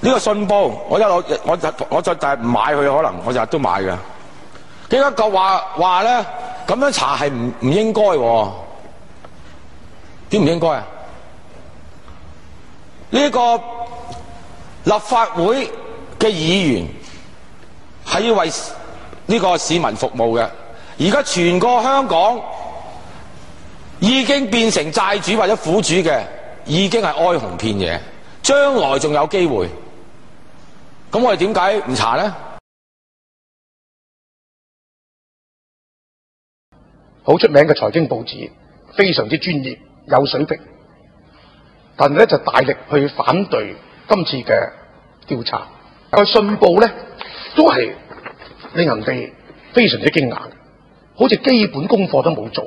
呢個信報，我就唔買佢，可能我日日都買嘅。點解個話咧咁樣查係唔應該喎？點唔應該啊？呢個立法會嘅議員係要為呢個市民服務嘅，而家全個香港已經變成債主或者苦主嘅，已經係哀鴻遍野，將來仲有機會。咁我哋點解唔查呢？好出名嘅財經報紙，非常之專業，有水平，但係咧就大力去反對今次嘅調查。個信報咧都係令人哋非常之驚訝，好似基本功課都冇做。